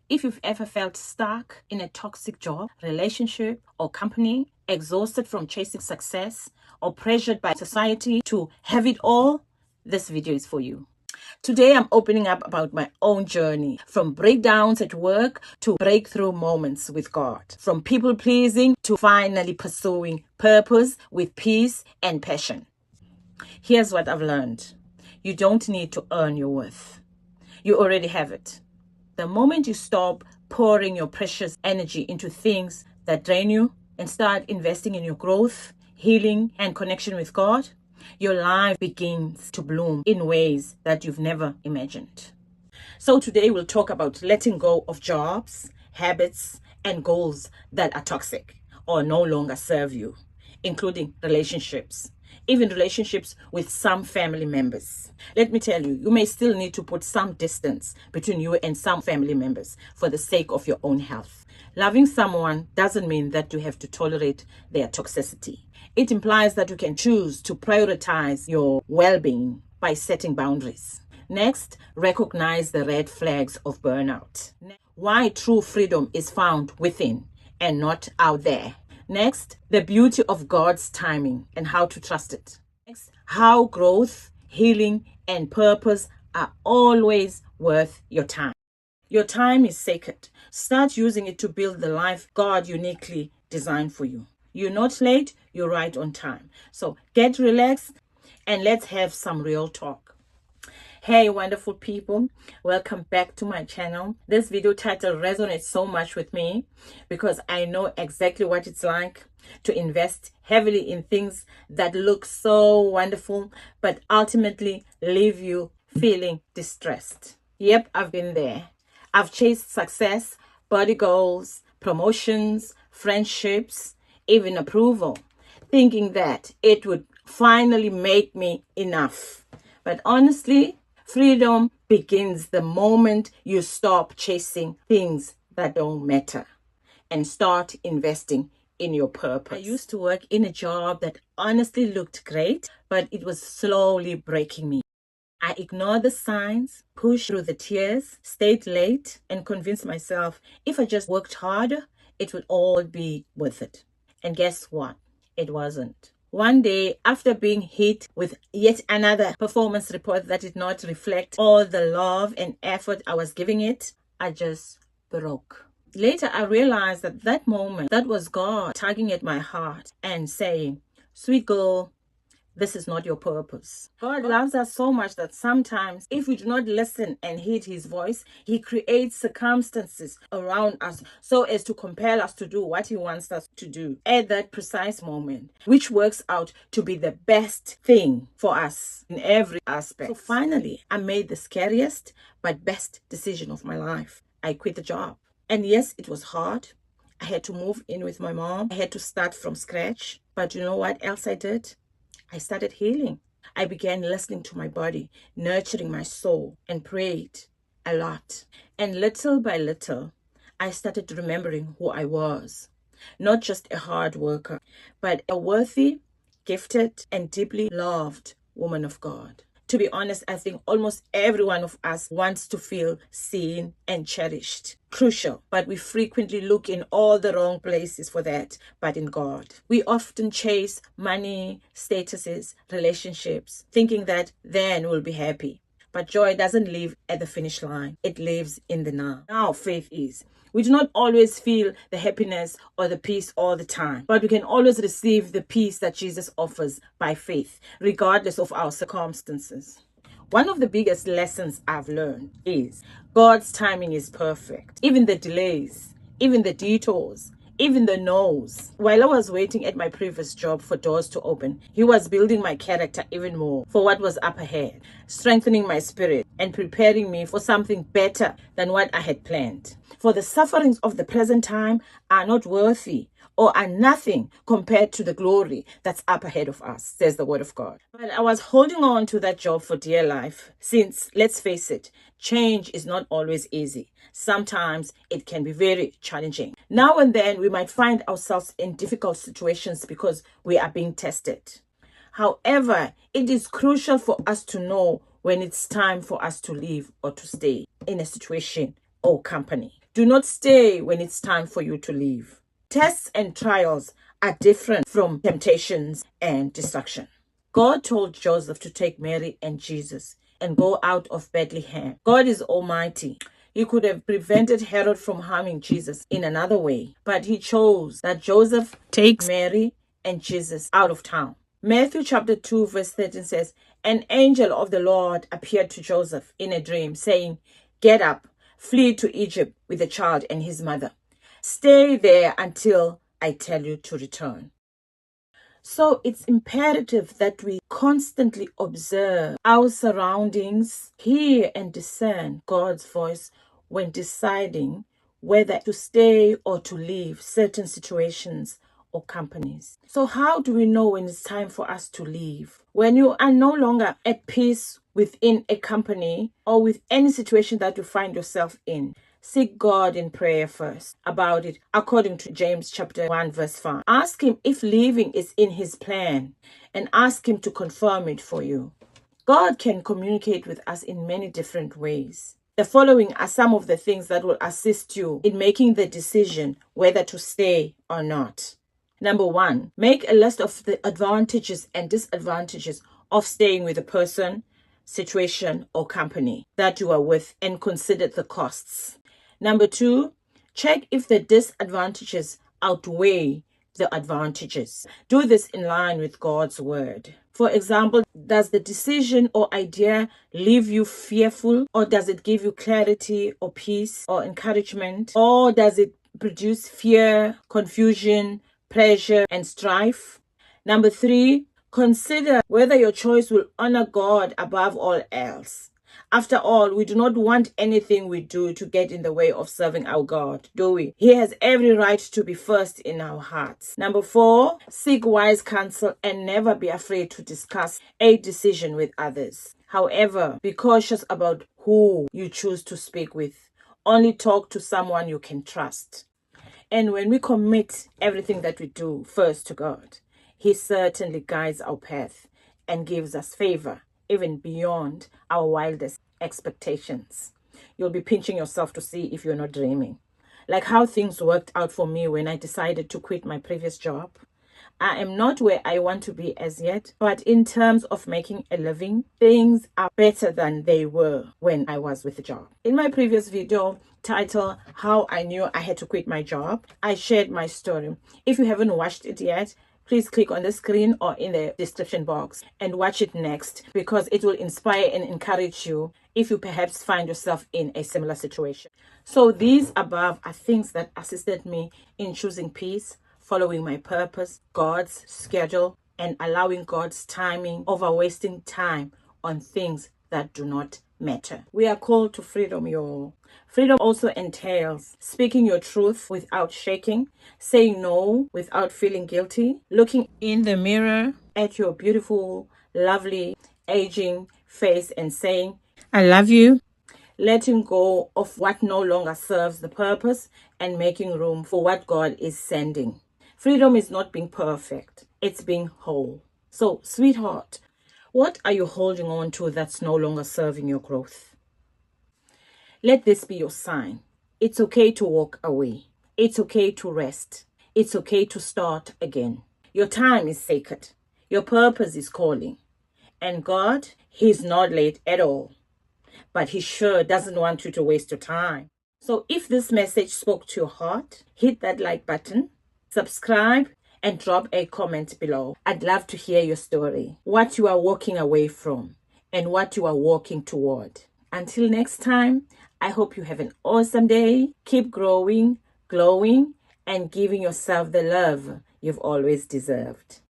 If you've ever felt stuck in a toxic job, relationship, or company, exhausted from chasing success, or pressured by society to have it all, this video is for you. Today, I'm opening up about my own journey, from breakdowns at work to breakthrough moments with God, from people pleasing to finally pursuing purpose with peace and passion. Here's what I've learned. You don't need to earn your worth. You already have it. The moment you stop pouring your precious energy into things that drain you and start investing in your growth, healing, and connection with God, your life begins to bloom in ways that you've never imagined. So today we'll talk about letting go of jobs, habits, and goals that are toxic or no longer serve you, including relationships, even relationships with some family members. Let me tell you, you may still need to put some distance between you and some family members for the sake of your own health. Loving someone doesn't mean that you have to tolerate their toxicity. It implies that you can choose to prioritize your well-being by setting boundaries. Next, recognize the red flags of burnout. Why true freedom is found within and not out there. Next, the beauty of God's timing and how to trust it. Next, how growth, healing, and purpose are always worth your time. Your time is sacred. Start using it to build the life God uniquely designed for you. You're not late, you're right on time. So get relaxed and let's have some real talk. Hey wonderful people, welcome back to my channel. This video title resonates so much with me because I know exactly what it's like to invest heavily in things that look so wonderful but ultimately leave you feeling distressed. Yep, I've been there. I've chased success, body goals, promotions, friendships, even approval, thinking that it would finally make me enough. But honestly, freedom begins the moment you stop chasing things that don't matter and start investing in your purpose. I used to work in a job that honestly looked great, but it was slowly breaking me. I ignored the signs, pushed through the tears, stayed late, and convinced myself if I just worked harder, it would all be worth it. And guess what? It wasn't. One day, after being hit with yet another performance report that did not reflect all the love and effort I was giving it, I just broke. Later, I realized that that moment, that was God tugging at my heart and saying, "Sweet girl, this is not your purpose." God loves us so much that sometimes if we do not listen and heed his voice, he creates circumstances around us so as to compel us to do what he wants us to do at that precise moment, which works out to be the best thing for us in every aspect. So finally, I made the scariest but best decision of my life. I quit the job. And yes, it was hard. I had to move in with my mom. I had to start from scratch. But you know what else I did? I started healing. I began listening to my body, nurturing my soul, and prayed a lot. And little by little, I started remembering who I was. Not just a hard worker, but a worthy, gifted, and deeply loved woman of God. To be honest, I think almost every one of us wants to feel seen and cherished. Crucial, but we frequently look in all the wrong places for that, but in God. We often chase money, statuses, relationships, thinking that then we'll be happy. But joy doesn't live at the finish line. It lives in the now. Now faith is. We do not always feel the happiness or the peace all the time, but we can always receive the peace that Jesus offers by faith, regardless of our circumstances. One of the biggest lessons I've learned is God's timing is perfect. Even the delays, even the detours, even the no's. While I was waiting at my previous job for doors to open, he was building my character even more for what was up ahead, strengthening my spirit and preparing me for something better than what I had planned. For the sufferings of the present time are not worthy or are nothing compared to the glory that's up ahead of us, says the word of God. But I was holding on to that job for dear life since, let's face it, change is not always easy. Sometimes it can be very challenging. Now and then we might find ourselves in difficult situations because we are being tested. However, it is crucial for us to know when it's time for us to leave or to stay in a situation or company. Do not stay when it's time for you to leave. Tests and trials are different from temptations and destruction. God told Joseph to take Mary and Jesus and go out of Bethlehem. God is almighty. He could have prevented Herod from harming Jesus in another way, but he chose that Joseph takes Mary and Jesus out of town. Matthew chapter 2 verse 13 says, an angel of the Lord appeared to Joseph in a dream, saying, get up, flee to Egypt with the child and his mother. Stay there until I tell you to return. So it's imperative that we constantly observe our surroundings, hear and discern God's voice when deciding whether to stay or to leave certain situations or companies. So how do we know when it's time for us to leave? When you are no longer at peace within a company or with any situation that you find yourself in, seek God in prayer first about it, according to James chapter 1 verse 5. Ask him if leaving is in his plan and ask him to confirm it for you. God can communicate with us in many different ways. The following are some of the things that will assist you in making the decision whether to stay or not. Number 1, make a list of the advantages and disadvantages of staying with a person, situation, or company that you are with and consider the costs. Number 2, check if the disadvantages outweigh the advantages. Do this in line with God's word. For example, does the decision or idea leave you fearful, or does it give you clarity or peace or encouragement, or does it produce fear, confusion, pressure, and strife? Number 3, consider whether your choice will honor God above all else. After all, we do not want anything we do to get in the way of serving our God, do we? He has every right to be first in our hearts. Number 4, seek wise counsel and never be afraid to discuss a decision with others. However, be cautious about who you choose to speak with. Only talk to someone you can trust. And when we commit everything that we do first to God, He certainly guides our path and gives us favor, even beyond our wildest expectations. You'll be pinching yourself to see if you're not dreaming. Like how things worked out for me when I decided to quit my previous job. I am not where I want to be as yet, but in terms of making a living, things are better than they were when I was with the job. In my previous video titled How I Knew I Had to Quit My Job, I shared my story. If you haven't watched it yet, please click on the screen or in the description box and watch it next, because it will inspire and encourage you if you perhaps find yourself in a similar situation. So these above are things that assisted me in choosing peace, following my purpose, God's schedule, and allowing God's timing over wasting time on things that do not matter. We are called to freedom, y'all. Freedom also entails speaking your truth without shaking, saying no without feeling guilty, looking in the mirror at your beautiful, lovely, aging face and saying, I love you. Letting go of what no longer serves the purpose and making room for what God is sending. Freedom is not being perfect, it's being whole. So, sweetheart, what are you holding on to that's no longer serving your growth? Let this be your sign. It's okay to walk away. It's okay to rest. It's okay to start again. Your time is sacred. Your purpose is calling. And God, He's not late at all. But He sure doesn't want you to waste your time. So if this message spoke to your heart, hit that like button, subscribe, and drop a comment below. I'd love to hear your story, what you are walking away from, and what you are walking toward. Until next time, I hope you have an awesome day. Keep growing, glowing, and giving yourself the love you've always deserved.